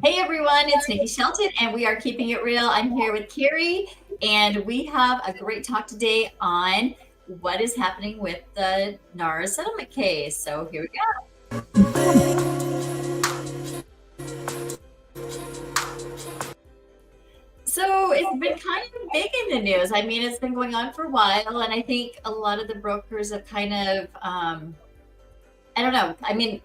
Hey everyone, it's Nikki Shelton, and we are keeping it real. I'm here with Carrie, and we have a great talk today on what is happening with the NARA settlement case. So here we go. So it's been kind of big in the news. I mean, it's been going on for a while, and I think a lot of the brokers have kind of, I don't know. I mean,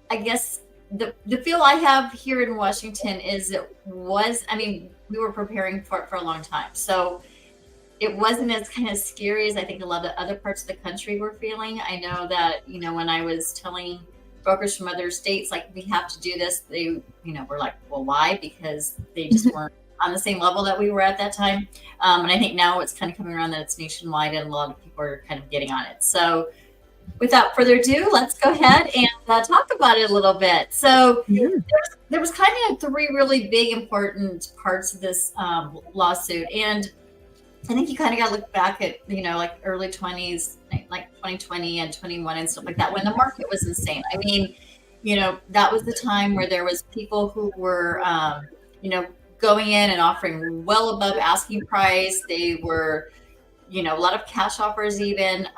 I guess the feel I have here in Washington is we were preparing for it for a long time. So it wasn't as kind of scary as I think a lot of other parts of the country were feeling. I know that, when I was telling brokers from other states, like, we have to do this, they, were like, well, why? Because they just weren't on the same level that we were at that time. And I think now it's kind of coming around that it's nationwide and a lot of people are kind of getting on it. So without further ado, let's go ahead and talk about it a little bit. So there was kind of three really big important parts of this lawsuit. And I think you kind of got to look back at, like early 20s, like 2020 and 21 and stuff like that, when the market was insane. I mean, that was the time where there was people who were, going in and offering well above asking price. They were, a lot of cash offers even,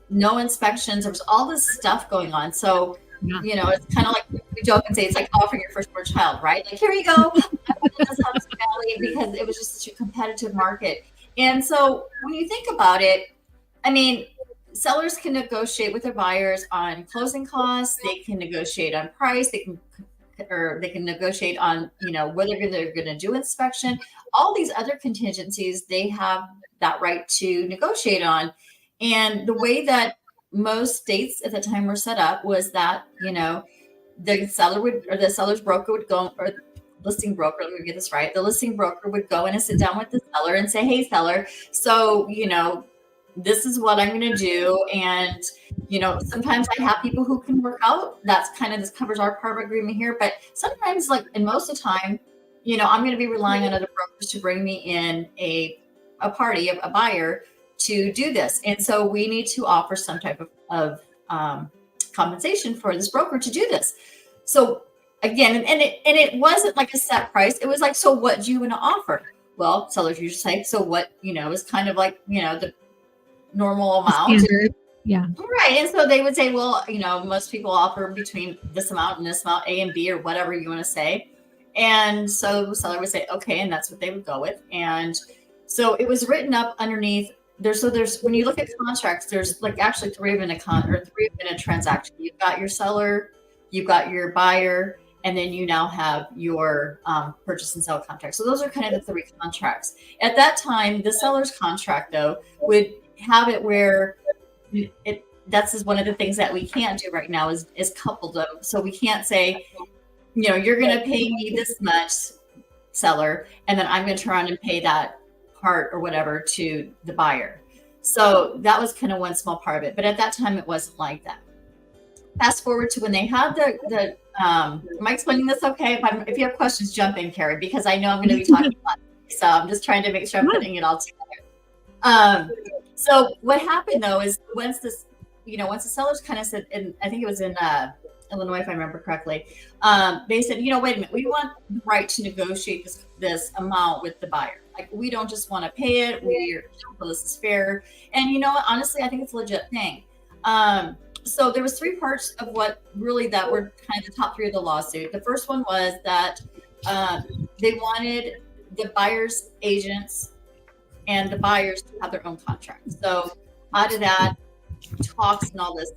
no inspections. There was all this stuff going on. So, it's kind of like we joke and say it's like offering your firstborn child, right? Like, here you go. Because it was just such a competitive market. And so when you think about it, I mean, sellers can negotiate with their buyers on closing costs. They can negotiate on price. They can negotiate on, whether they're going to do inspection. All these other contingencies, they have that right to negotiate on. And the way that most states at the time were set up was that, the seller would, or the seller's broker would go, or listing broker, let me get this right. The listing broker would go in and sit down with the seller and say, hey, seller, so, this is what I'm going to do. And, sometimes I have people who can work out. That's kind of, this covers our part of agreement here. But sometimes, like, and most of the time, I'm going to be relying on other brokers to bring me in a buyer to do this. And so we need to offer some type of compensation for this broker to do this. So again, and it wasn't like a set price. It was like, so what do you want to offer? Well, sellers usually say, so what, is kind of like, the normal amount. Standard. Yeah. Right. And so they would say, well, most people offer between this amount and this amount, A and B, or whatever you want to say. And so the seller would say, okay. And that's what they would go with. And so it was written up underneath. There's when you look at contracts, there's like actually three of them in a transaction. You've got your seller, you've got your buyer, and then you now have your purchase and sell contract. So those are kind of the three contracts. At that time, the seller's contract, though, would have it where that's one of the things that we can't do right now is couple them. So we can't say, you're going to pay me this much, seller, and then I'm going to turn around and pay that part or whatever to the buyer. So that was kind of one small part of it. But at that time, it wasn't like that. Fast forward to when they had the am I explaining this okay? If you have questions, jump in, Carrie, because I know I'm going to be talking a lot. So I'm just trying to make sure I'm putting it all together. So what happened though is once the sellers kind of said, and I think it was in Illinois, if I remember correctly, they said, wait a minute, we want the right to negotiate this amount with the buyer. Like, we don't just want to pay it. We feel this is fair. And honestly, I think it's a legit thing. So there was three parts of what really that were kind of the top three of the lawsuit. The first one was that they wanted the buyer's agents and the buyers to have their own contract. So out of that, talks and all this,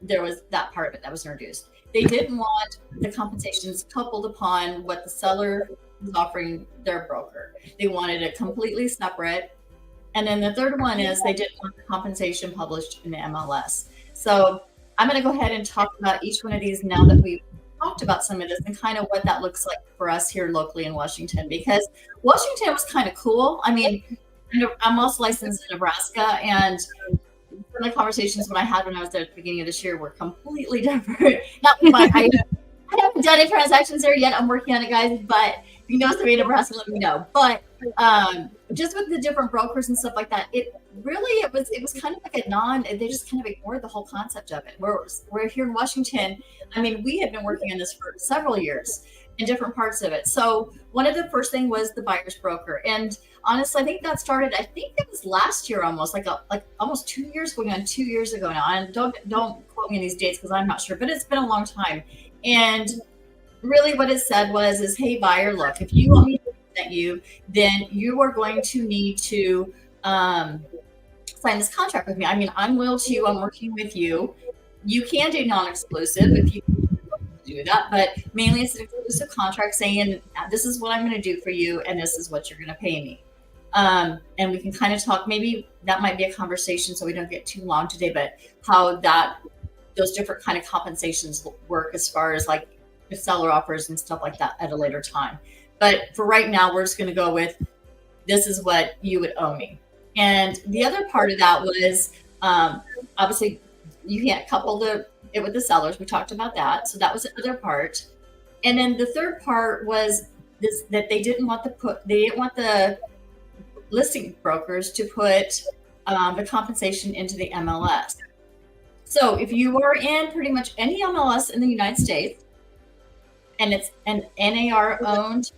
there was that part of it that was introduced. They didn't want the compensations coupled upon what the seller was offering their broker. They wanted it completely separate. And then the third one is they didn't want the compensation published in the MLS. So I'm going to go ahead and talk about each one of these now that we've talked about some of this and kind of what that looks like for us here locally in Washington, because Washington was kind of cool. I mean, I'm also licensed in Nebraska, and some of the conversations when I had when I was there at the beginning of this year were completely different. I haven't done any transactions there yet. I'm working on it, guys, but if you know somebody in Nebraska, let me know. But just with the different brokers and stuff like that, really it was kind of like they just kind of ignored the whole concept of it. We're here in Washington. I mean, we had been working on this for several years in different parts of it. So one of the first thing was the buyer's broker. And honestly, I think that started, I think it was last year almost, like almost 2 years, going on 2 years ago now. And don't quote me on these dates because I'm not sure, but it's been a long time. And really what it said is, hey, buyer, look, if you want me to represent you, then you are going to need to sign this contract with me. I mean, I'm loyal to you. I'm working with you. You can do non-exclusive if you do that, but mainly it's an exclusive contract saying this is what I'm going to do for you and this is what you're going to pay me. And we can kind of talk, maybe that might be a conversation so we don't get too long today, but how those different kind of compensations work as far as like the seller offers and stuff like that at a later time. But for right now, we're just going to go with, this is what you would owe me. And the other part of that was, obviously you can't couple it with the sellers. We talked about that. So that was the other part. And then the third part was this, that they didn't want the listing brokers to put the compensation into the MLS. So if you are in pretty much any MLS in the United States, and it's an NAR owned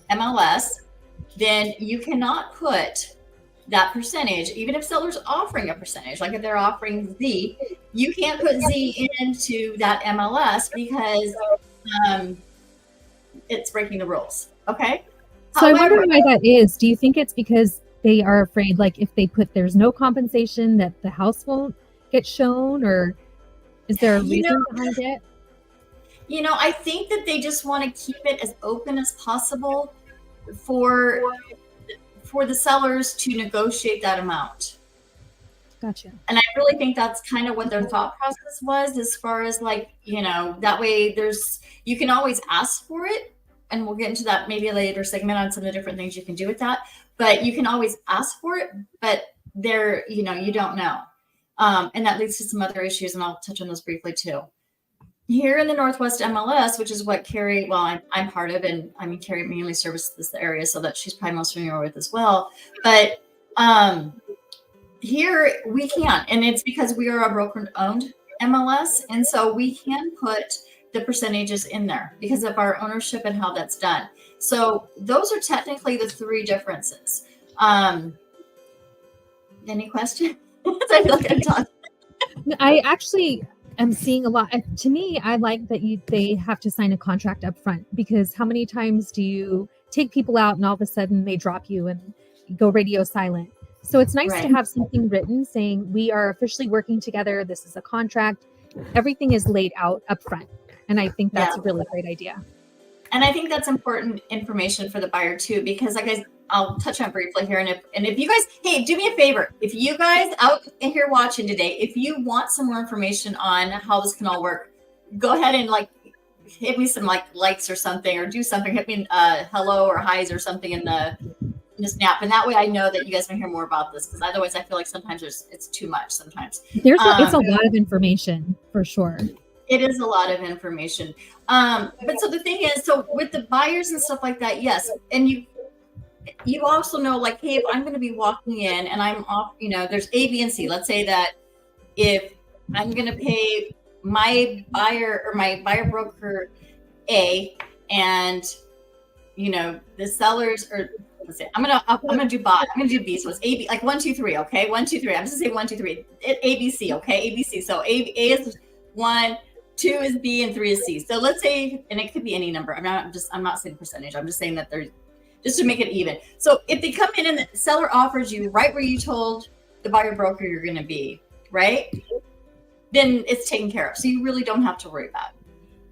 MLS, then you cannot put that percentage, even if seller's offering a percentage, like if they're offering Z, you can't put Z into that MLS because it's breaking the rules. Okay. So I wonder why that is. Do you think it's because they are afraid, like if they put there's no compensation, that the house won't get shown, or is there a reason behind it? I think that they just want to keep it as open as possible for the sellers to negotiate that amount. Gotcha. And I really think that's kind of what their thought process was, as far as like, that way you can always ask for it. And we'll get into that maybe a later segment on some of the different things you can do with that. But you can always ask for it, but you don't know. And that leads to some other issues, and I'll touch on those briefly too. Here in the Northwest MLS, which is what Carrie, I'm part of, and I mean, Carrie mainly services this area, so that she's probably most familiar with as well. But here we can't, and it's because we are a broker-owned MLS, and so we can put the percentages in there because of our ownership and how that's done. So those are technically the three differences. Any questions? I feel like I'm talking. I actually am seeing a lot. To me, I like that they have to sign a contract up front, because how many times do you take people out and all of a sudden they drop you and go radio silent? So it's nice to have something written saying we are officially working together. This is a contract. Everything is laid out up front. And I think that's a really great idea. And I think that's important information for the buyer too, because I'll touch on it briefly here. And if you guys, hey, do me a favor. If you guys out here watching today, if you want some more information on how this can all work, go ahead and hit me some likes or something, or do something, hit me hello or highs or something in the snap. And that way I know that you guys want to hear more about this, because otherwise I feel like sometimes it's too much sometimes. It's a lot of information for sure. It is a lot of information. But so the thing is, so with the buyers and stuff like that, yes. And you also know, like, hey, if I'm going to be walking in and I'm off, there's A, B, and C. Let's say that if I'm going to pay my buyer or my buyer broker A, and, the sellers are, let's say, I'm going to do B. So it's A, B, like 1, 2, 3. Okay. 1, 2, 3. I'm just going to say 1, 2, 3. A, B, C. Okay. A, B, C. So A is 1, 2 is B, and 3 is C. So let's say, and it could be any number. I'm not saying percentage. I'm just saying that they're, just to make it even. So if they come in and the seller offers you right where you told the buyer broker you're going to be, right? Then it's taken care of. So you really don't have to worry about it.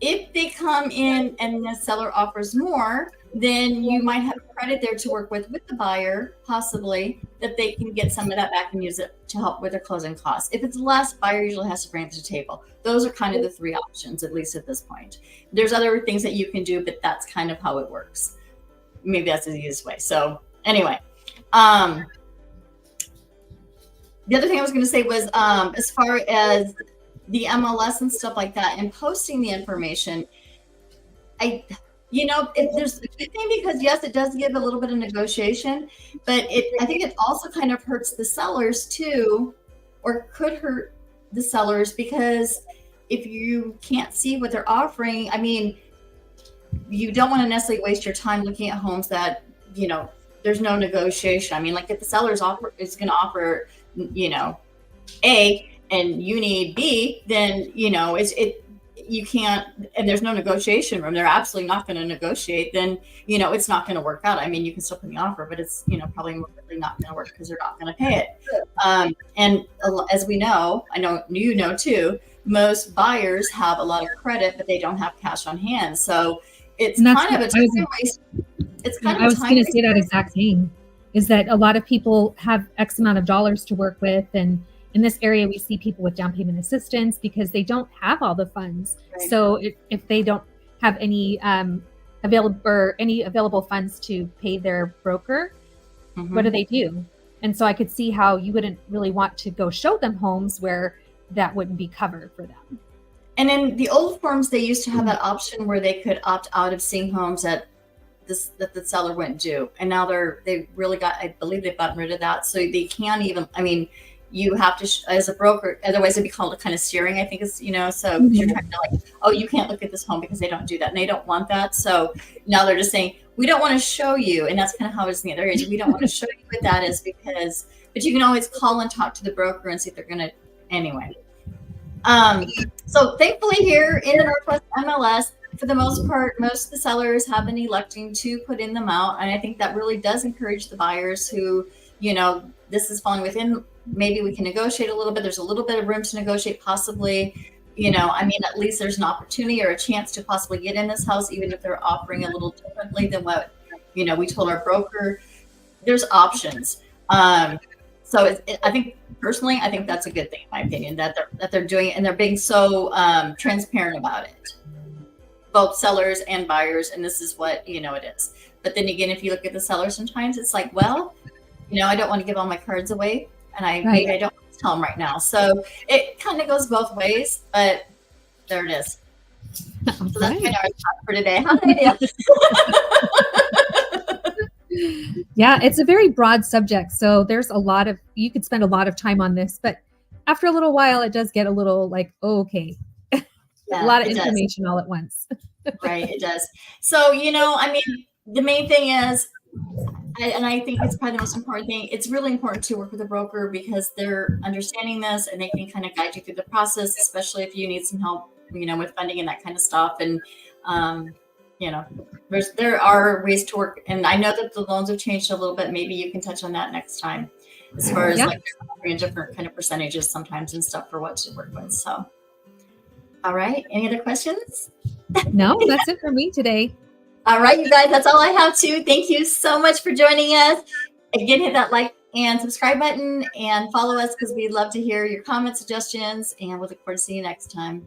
If they come in and the seller offers more, then you might have credit there to work with the buyer, possibly, that they can get some of that back and use it to help with their closing costs. If it's less, buyer usually has to bring it to the table. Those are kind of the three options, at least at this point. There's other things that you can do, but that's kind of how it works. Maybe that's the easiest way. So anyway, the other thing I was going to say was, as far as the MLS and stuff like that and posting the information, There's a good thing because yes, it does give a little bit of negotiation, but I think it also kind of hurts the sellers too, or could hurt the sellers because if you can't see what they're offering, I mean, you don't want to necessarily waste your time looking at homes that, there's no negotiation. I mean, like if the seller's offer is going to offer, A and you need B, then, you can't, and there's no negotiation room. They're absolutely not going to negotiate. Then, it's not going to work out. I mean, you can still put in the offer, but it's, probably more likely not going to work because they're not going to pay it. And as we know, I know you know too, most buyers have a lot of credit, but they don't have cash on hand. So it's kind of a time waste. It's kind of I was going to say that exact thing, is that a lot of people have X amount of dollars to work with. And in this area, we see people with down payment assistance because they don't have all the funds. Right. So if they don't have any available funds to pay their broker, what do? And so I could see how you wouldn't really want to go show them homes where that wouldn't be covered for them. And in the old forms, they used to have that option where they could opt out of seeing homes that the seller wouldn't do. And now they really I believe they've gotten rid of that. So they can't even, I mean, you have to, as a broker, otherwise it'd be called a kind of steering, I think is, so you're trying to you can't look at this home because they don't do that. And they don't want that. So now they're just saying, we don't want to show you. And that's kind of how it is in the other areas. We don't want to show you what that is but you can always call and talk to the broker and see if they're going to, anyway. So thankfully here in the Northwest MLS, for the most part, most of the sellers have been electing to put in the amount. And I think that really does encourage the buyers who, this is falling within, maybe we can negotiate a little bit. There's a little bit of room to negotiate possibly, at least there's an opportunity or a chance to possibly get in this house, even if they're offering a little differently than what, we told our broker. There's options. So I think personally, I think that's a good thing, in my opinion, that they're doing it and they're being so transparent about it, both sellers and buyers. And this is what, it is. But then again, if you look at the seller, sometimes it's like, well, I don't want to give all my cards away. And maybe I don't want to tell them right now. So it kind of goes both ways, but there it is. So that's kind of our talk for today. Yeah, it's a very broad subject. So there's you could spend a lot of time on this, but after a little while, it does get a little like, okay, a lot of information all at once. Right, it does. So, the main thing is, and I think it's probably the most important thing, it's really important to work with a broker because they're understanding this and they can kind of guide you through the process, especially if you need some help, with funding and that kind of stuff. And, there are ways to work. And I know that the loans have changed a little bit. Maybe you can touch on that next time as far as like different kind of percentages sometimes and stuff for what to work with. So, all right. Any other questions? No, that's it for me today. All right, you guys, that's all I have too. Thank you so much for joining us. Again, hit that like and subscribe button and follow us because we'd love to hear your comments, suggestions, and we'll look forward to seeing you next time.